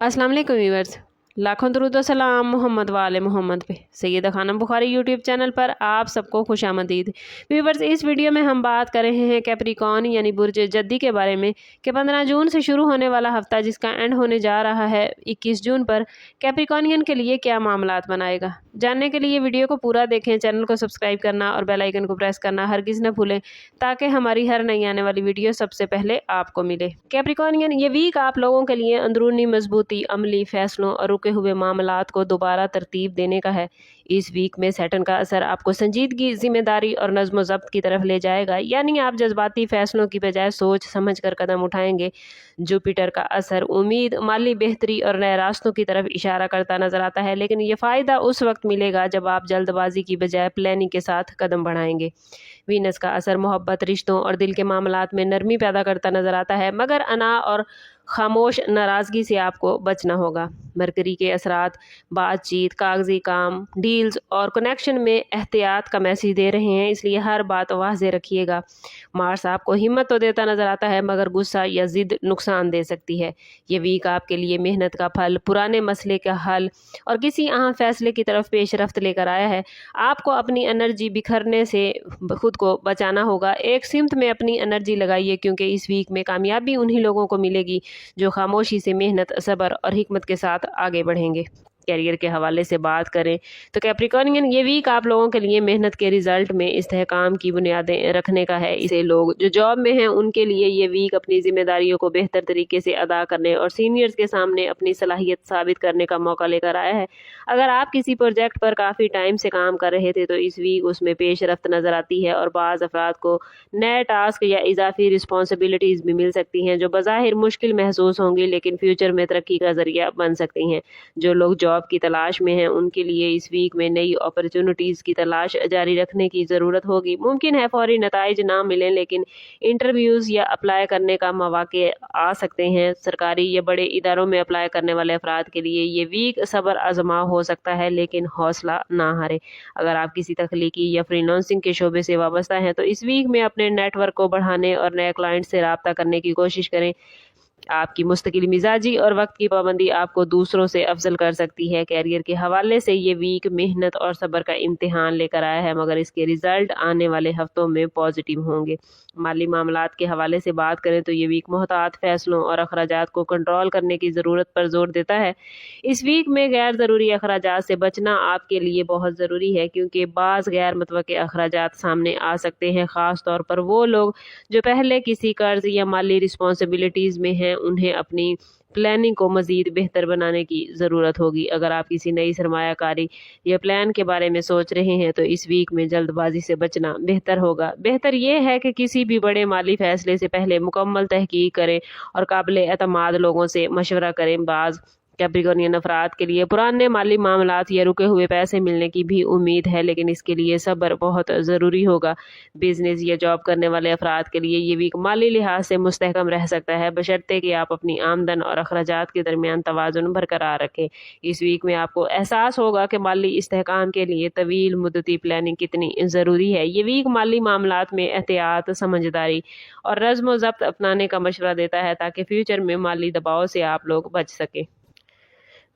अस्सलाम वालेकुम व्यूअर्स, लाखों दरूद व सलाम मोहम्मद वाले मोहम्मद पे। सैयदा खानम बुखारी यूट्यूब चैनल पर आप सबको खुशामदीद। व्यूअर्स, इस वीडियो में हम बात कर रहे हैं कैप्रिकॉर्न यानी बुर्ज जद्दी के बारे में कि 15 जून से शुरू होने वाला हफ्ता जिसका एंड होने जा रहा है 21 जून पर कैप्रिकॉर्नियन के लिए क्या मामलात बनाएगा। जानने के लिए वीडियो को पूरा देखें, चैनल को सब्सक्राइब करना और बेल आइकन को प्रेस करना हरगिज़ न भूलें ताकि हमारी हर नई आने वाली वीडियो सबसे पहले आपको मिले। कैप्रिकॉर्नियन, ये वीक आप लोगों के लिए अंदरूनी मजबूती, अमली फैसलों और रुके हुए मामलात को दोबारा तरतीब देने का है। इस वीक में सैटर्न का असर आपको संजीदगी, जिम्मेदारी और नज़्म ज़ब्त की तरफ ले जाएगा, यानी आप जज्बाती फैसलों की बजाय सोच समझ कर कदम उठाएंगे। जुपिटर का असर उम्मीद, माली बेहतरी और नए रास्तों की तरफ इशारा करता नजर आता है, लेकिन ये फ़ायदा उस वक्त मिलेगा जब आप जल्दबाजी की बजाय प्लानिंग के साथ कदम बढ़ाएंगे। वीनस का असर मोहब्बत, रिश्तों और दिल के मामलात में नरमी पैदा करता नजर आता है, मगर अना और खामोश नाराज़गी से आपको बचना होगा। मरकरी के असरात बातचीत, कागजी काम, डील्स और कनेक्शन में एहतियात का मैसेज दे रहे हैं, इसलिए हर बात वाज़े रखिएगा। मार्स आपको हिम्मत तो देता नज़र आता है, मगर गुस्सा या ज़िद नुकसान दे सकती है। ये वीक आपके लिए मेहनत का फल, पुराने मसले का हल और किसी अहम फैसले की तरफ पेशरफ्त लेकर आया है। आपको अपनी एनर्जी बिखरने से खुद को बचाना होगा। एक सिमत में अपनी एनर्जी लगाइए, क्योंकि इस वीक में कामयाबी उन्हीं लोगों को मिलेगी जो खामोशी से मेहनत, सब्र और हिकमत के साथ आगे बढ़ेंगे। कैरियर के हवाले से बात करें तो कैप्रिकॉर्नियन, ये वीक आप लोगों के लिए मेहनत के रिजल्ट में इस्तेहकाम की बुनियादें रखने का है। इसे लोग जो जॉब में हैं उनके लिए ये वीक अपनी जिम्मेदारियों को बेहतर तरीके से अदा करने और सीनियर्स के सामने अपनी सलाहियत साबित करने का मौका लेकर आया है। अगर आप किसी प्रोजेक्ट पर काफ़ी टाइम से काम कर रहे थे तो इस वीक उसमें पेशरफ्त नज़र आती है और बाज़ अफराद को नए टास्क या इजाफी रिस्पॉन्सिबिलिटीज़ भी मिल सकती हैं जो बज़ाहिर मुश्किल महसूस होंगी, लेकिन फ्यूचर में तरक्की का जरिया बन सकती हैं। जो लोग जॉब की तलाश में हैं उनके लिए इस वीक में नई अपॉर्चुनिटीज़ की तलाश जारी रखने की ज़रूरत होगी। मुमकिन है फौरी नताइज ना मिलें, लेकिन इंटरव्यूज़ या अप्लाई करने का मौके आ सकते हैं। सरकारी या बड़े इदारों में अप्लाई करने वाले अफराद के लिए ये वीक सब्र आजमा हो सकता है, लेकिन हौसला ना हारे। अगर आप किसी तख्लीकी या फ्रीलांसिंग के शोबे से वाबस्ता हैं तो इस वीक में अपने नेटवर्क को बढ़ाने और नए क्लाइंट से रब्ता करने की कोशिश करें। आपकी मुस्तकिल मिजाजी और वक्त की पाबंदी आपको दूसरों से अफजल कर सकती है। कैरियर के हवाले से ये वीक मेहनत और सब्र का इम्तिहान लेकर आया है, मगर इसके रिजल्ट आने वाले हफ्तों में पॉजिटिव होंगे। माली मामलात के हवाले से बात करें तो ये वीक मोहतात फैसलों और अखराजात को कंट्रोल करने की ज़रूरत पर जोर देता है। इस वीक में गैर ज़रूरी अखराजात से बचना आपके लिए बहुत ज़रूरी है, क्योंकि बाज़ गैर मुतवक्के अखराजात सामने आ सकते हैं। ख़ास तौर पर वो लोग जो पहले किसी कर्ज या माली रिस्पॉन्सिबिलिटीज़ में हैं, उन्हें अपनी प्लानिंग को मज़ीद बेहतर बनाने की ज़रूरत होगी। अगर आप किसी नई सरमायाकारी या प्लान के बारे में सोच रहे हैं तो इस वीक में जल्दबाजी से बचना बेहतर होगा। बेहतर यह है कि किसी भी बड़े माली फैसले से पहले मुकम्मल तहकीक करें और काबिल एतमाद लोगों से मशवरा करें। बाज़ कैप्रिकॉर्नियन अफराद के लिए पुराने माली मामलात या रुके हुए पैसे मिलने की भी उम्मीद है, लेकिन इसके लिए सब्र बहुत ज़रूरी होगा। बिजनेस या जॉब करने वाले अफराद के लिए ये वीक माली लिहाज से मुस्तहकम रह सकता है, बशर्ते कि आप अपनी आमदन और अखराजात के दरमियान तवाज़ुन बरकरार रखें। इस वीक में आपको एहसास होगा कि माली इस्तेहकाम के लिए तवील मुद्दती प्लानिंग कितनी ज़रूरी है। ये वीक माली मामलात में एहतियात, समझदारी और नज़्म ज़ब्त अपनाने का मशवरा देता है, ताकि फ्यूचर में माली दबाव से आप लोग बच सकें।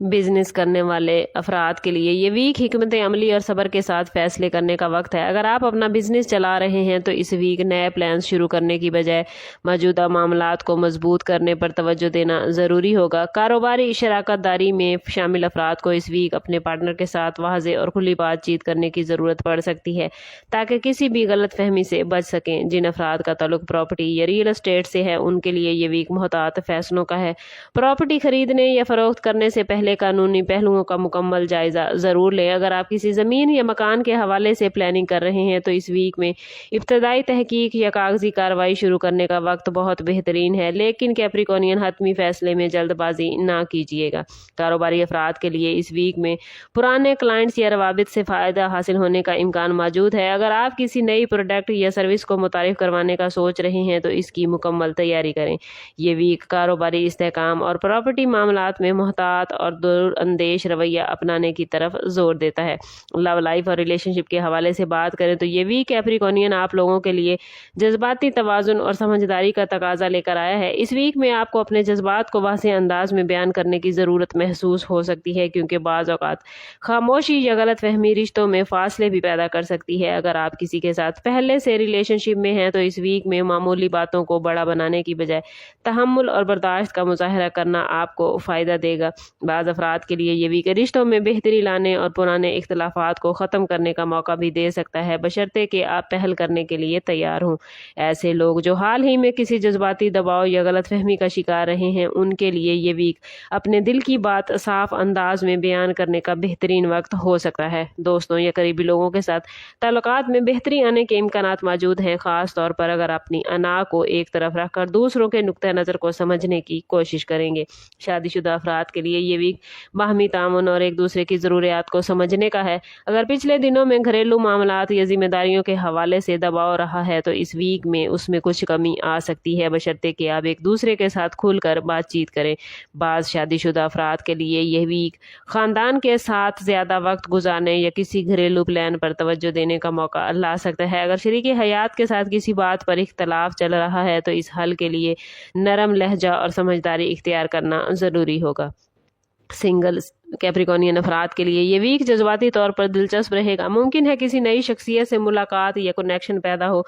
बिजनेस करने वाले अफराद के लिए ये वीक हिकमत अमली और सब्र के साथ फैसले करने का वक्त है। अगर आप अपना बिजनेस चला रहे हैं तो इस वीक नए प्लान शुरू करने की बजाय मौजूदा मामलात को मजबूत करने पर तवज्जो देना ज़रूरी होगा। कारोबारी शराकत दारी में शामिल अफराद को इस वीक अपने पार्टनर के साथ वाज़े और खुली बातचीत करने की ज़रूरत पड़ सकती है, ताकि किसी भी गलत फहमी से बच सकें। जिन अफराद का ताल्लुक प्रॉपर्टी या रियल एस्टेट से है उनके लिए ये वीक मोहतात फैसलों का है। प्रॉपर्टी खरीदने या फरोख्त करने से पहले कानूनी पहलुओं का मुकम्मल जायजा ज़रूर लें। अगर आप किसी ज़मीन या मकान के हवाले से प्लानिंग कर रहे हैं तो इस वीक में इब्तदाई तहकीक या कागजी कार्रवाई शुरू करने का वक्त बहुत बेहतरीन है, लेकिन कैप्रिकॉर्नियन हतमी फैसले में जल्दबाजी ना कीजिएगा। कारोबारी अफराद के लिए इस वीक में पुराने क्लाइंट्स या रवाबित से फ़ायदा हासिल होने का इम्कान मौजूद है। अगर आप किसी नई प्रोडक्ट या सर्विस को मुतारिफ करवाने का सोच रहे हैं तो इसकी मुकम्मल तैयारी करें। ये वीक कारोबारी इस्तेहकाम और प्रॉपर्टी मामलात में मोहतात और دور اندیش رویہ اپنانے کی طرف زور دیتا ہے۔ لو لائف اور ریلیشن شپ کے حوالے سے بات کریں تو یہ ویک کیپریکونین آپ لوگوں کے لیے جذباتی توازن اور سمجھداری کا تقاضا لے کر آیا ہے۔ اس ویک میں آپ کو اپنے جذبات کو واضح انداز میں بیان کرنے کی ضرورت محسوس ہو سکتی ہے، کیونکہ بعض اوقات خاموشی یا غلط فہمی رشتوں میں فاصلے بھی پیدا کر سکتی ہے۔ اگر آپ کسی کے ساتھ پہلے سے ریلیشن شپ میں ہیں تو اس ویک میں معمولی باتوں کو بڑا بنانے کی بجائے تحمل اور برداشت کا مظاہرہ کرنا آپ کو فائدہ دے گا۔ بعض افراد کے لیے یہ ویک رشتوں میں بہتری لانے اور پرانے اختلافات کو ختم کرنے کا موقع بھی دے سکتا ہے، بشرطے کہ آپ پہل کرنے کے لیے تیار ہوں۔ ایسے لوگ جو حال ہی میں کسی جذباتی دباؤ یا غلط فہمی کا شکار رہے ہیں، ان کے لیے یہ ویک اپنے دل کی بات صاف انداز میں بیان کرنے کا بہترین وقت ہو سکتا ہے۔ دوستوں یا قریبی لوگوں کے ساتھ تعلقات میں بہتری آنے کے امکانات موجود ہیں، خاص طور پر اگر اپنی انا کو ایک طرف رکھ کر دوسروں کے نقطہ نظر کو سمجھنے کی کوشش کریں گے۔ شادی شدہ افراد کے لیے یہ ویک باہمی تعاون اور ایک دوسرے کی ضروریات کو سمجھنے کا ہے۔ اگر پچھلے دنوں میں گھریلو معاملات یا ذمہ داریوں کے حوالے سے دباؤ رہا ہے تو اس ویک میں اس میں کچھ کمی آ سکتی ہے، بشرطے کہ آپ ایک دوسرے کے ساتھ کھل کر بات چیت کریں۔ بعض شادی شدہ افراد کے لیے یہ ویک خاندان کے ساتھ زیادہ وقت گزارنے یا کسی گھریلو پلان پر توجہ دینے کا موقع لا سکتا ہے۔ اگر شریک حیات کے ساتھ کسی بات پر اختلاف چل رہا ہے تو اس حل کے لیے نرم لہجہ اور سمجھداری اختیار کرنا ضروری ہوگا۔ سنگل کیپریکونین افراد کے لیے یہ ویک جذباتی طور پر دلچسپ رہے گا۔ ممکن ہے کسی نئی شخصیت سے ملاقات یا کنیکشن پیدا ہو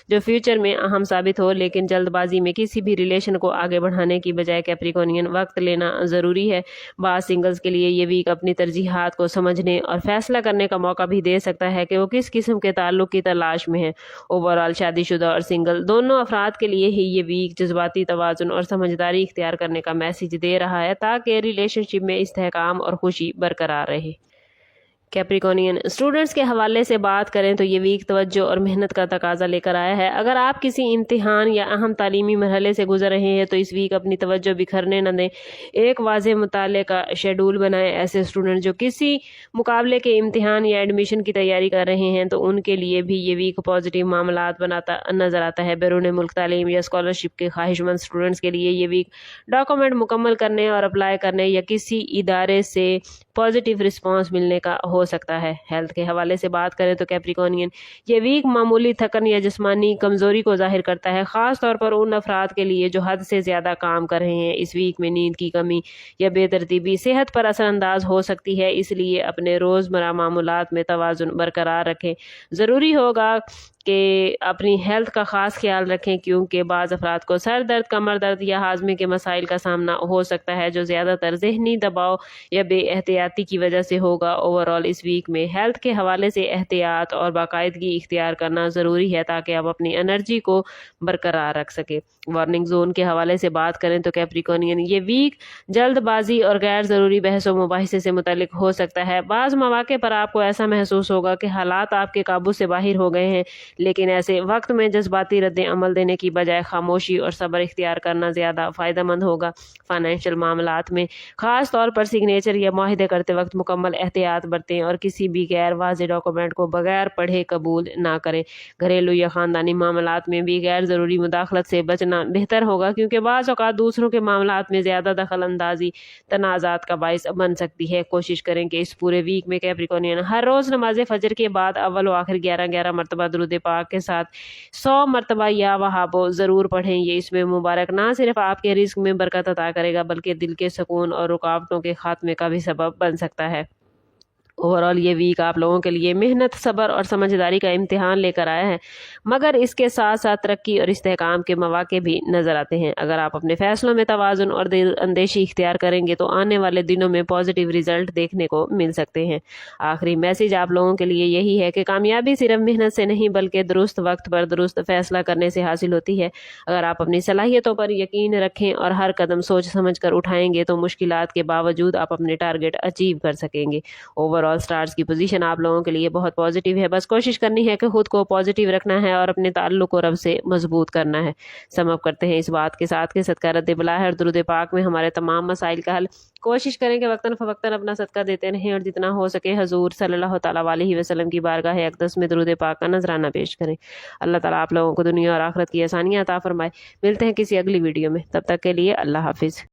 جو فیوچر میں اہم ثابت ہو، لیکن جلد بازی میں کسی بھی ریلیشن کو آگے بڑھانے کی بجائے کیپریکونین وقت لینا ضروری ہے۔ بعض سنگلز کے لیے یہ ویک اپنی ترجیحات کو سمجھنے اور فیصلہ کرنے کا موقع بھی دے سکتا ہے کہ وہ کس قسم کے تعلق کی تلاش میں ہیں۔ اوورآل شادی شدہ اور سنگل دونوں افراد کے لیے ہی یہ ویک جذباتی توازن اور سمجھداری اختیار کرنے کا میسج دے رہا ہے تاکہ ریلیشن شپ میں استحکام اور خوشی برقرار رہے۔ کیپریکونین اسٹوڈنٹس کے حوالے سے بات کریں تو یہ ویک توجہ اور محنت کا تقاضا لے کر آیا ہے۔ اگر آپ کسی امتحان یا اہم تعلیمی مرحلے سے گزر رہے ہیں تو اس ویک اپنی توجہ بکھرنے نہ دیں، ایک واضح مطالعے کا شیڈول بنائیں۔ ایسے اسٹوڈنٹ جو کسی مقابلے کے امتحان یا ایڈمیشن کی تیاری کر رہے ہیں تو ان کے لیے بھی یہ ویک پازیٹیو معاملات بناتا نظر آتا ہے۔ بیرون ملک تعلیم یا اسکالرشپ کے خواہش مند اسٹوڈنٹس کے لیے یہ ویک ڈاکومنٹ مکمل کرنے اور اپلائی کرنے یا کسی ادارے سے پازیٹیو رسپانس ملنے کا ہو سکتا ہے۔ ہیلتھ کے حوالے سے بات کریں تو کیپریکونین یہ ویک معمولی تھکن یا جسمانی کمزوری کو ظاہر کرتا ہے، خاص طور پر ان افراد کے لیے جو حد سے زیادہ کام کر رہے ہیں۔ اس ویک میں نیند کی کمی یا بے ترتیبی صحت پر اثر انداز ہو سکتی ہے، اس لیے اپنے روزمرہ معمولات میں توازن برقرار رکھیں۔ ضروری ہوگا کہ اپنی ہیلتھ کا خاص خیال رکھیں، کیونکہ بعض افراد کو سر درد، کمر درد یا ہاضمے کے مسائل کا سامنا ہو سکتا ہے جو زیادہ تر ذہنی دباؤ یا بے احتیاطی کی وجہ سے ہوگا۔ اوورآل اس ویک میں ہیلتھ کے حوالے سے احتیاط اور باقاعدگی اختیار کرنا ضروری ہے تاکہ آپ اپنی انرجی کو برقرار رکھ سکیں۔ وارننگ زون کے حوالے سے بات کریں تو کیپریکونین یہ ویک جلد بازی اور غیر ضروری بحث و مباحثے سے متعلق ہو سکتا ہے۔ بعض مواقع پر آپ کو ایسا محسوس ہوگا کہ حالات آپ کے قابو سے باہر ہو گئے ہیں، لیکن ایسے وقت میں جذباتی رد عمل دینے کی بجائے خاموشی اور صبر اختیار کرنا زیادہ فائدہ مند ہوگا۔ فائنینشیل معاملات میں خاص طور پر سگنیچر یا معاہدے کرتے وقت مکمل احتیاط برتیں اور کسی بھی غیر واضح ڈاکومنٹ کو بغیر پڑھے قبول نہ کریں۔ گھریلو یا خاندانی معاملات میں بھی غیر ضروری مداخلت سے بچنا بہتر ہوگا، کیونکہ بعض اوقات دوسروں کے معاملات میں زیادہ دخل اندازی تنازعات کا باعث بن سکتی ہے۔ کوشش کریں کہ اس پورے ویک میں کیپریکونین ہر روز نماز فجر کے بعد اول و آخر 11 مرتبہ درود پاک کے ساتھ 100 مرتبہ یا وہابو ضرور پڑھیں۔ یہ اس میں مبارک نہ صرف آپ کے رزق میں برکت عطا کرے گا بلکہ دل کے سکون اور رکاوٹوں کے خاتمے کا بھی سبب بن سکتا ہے۔ اوورآل یہ ویک آپ لوگوں کے لیے محنت، صبر اور سمجھداری کا امتحان لے کر آیا ہے، مگر اس کے ساتھ ساتھ ترقی اور استحکام کے مواقع بھی نظر آتے ہیں۔ اگر آپ اپنے فیصلوں میں توازن اور دل اندیشی اختیار کریں گے تو آنے والے دنوں میں پازیٹیو رزلٹ دیکھنے کو مل سکتے ہیں۔ آخری میسج آپ لوگوں کے لیے یہی ہے کہ کامیابی صرف محنت سے نہیں بلکہ درست وقت پر درست فیصلہ کرنے سے حاصل ہوتی ہے۔ اگر آپ اپنی صلاحیتوں پر یقین رکھیں اور ہر قدم سوچ سمجھ کر اٹھائیں گے تو مشکلات کے باوجود آپ اپنے ٹارگٹ اچیو کر سکیں گے۔ اوورآل سٹارز کی پوزیشن آپ لوگوں کے لیے بہت پازیٹیو ہے، بس کوشش کرنی ہے کہ خود کو پازیٹیو رکھنا ہے اور اپنے تعلق کو رب سے مضبوط کرنا ہے۔ سم اپ کرتے ہیں اس بات کے ساتھ کہ صدقہ رد بلا ہے اور درود پاک میں ہمارے تمام مسائل کا حل۔ کوشش کریں کہ وقتاً فوقتاً اپنا صدقہ دیتے رہیں اور جتنا ہو سکے حضور صلی اللہ تعالیٰ علیہ وسلم کی بارگاہ اقدس میں درود پاک کا نذرانہ پیش کریں۔ اللہ تعالیٰ آپ لوگوں کو دنیا اور آخرت کی آسانیاں عطا فرمائے۔ ملتے ہیں کسی اگلی ویڈیو میں، تب تک کے لیے اللہ حافظ۔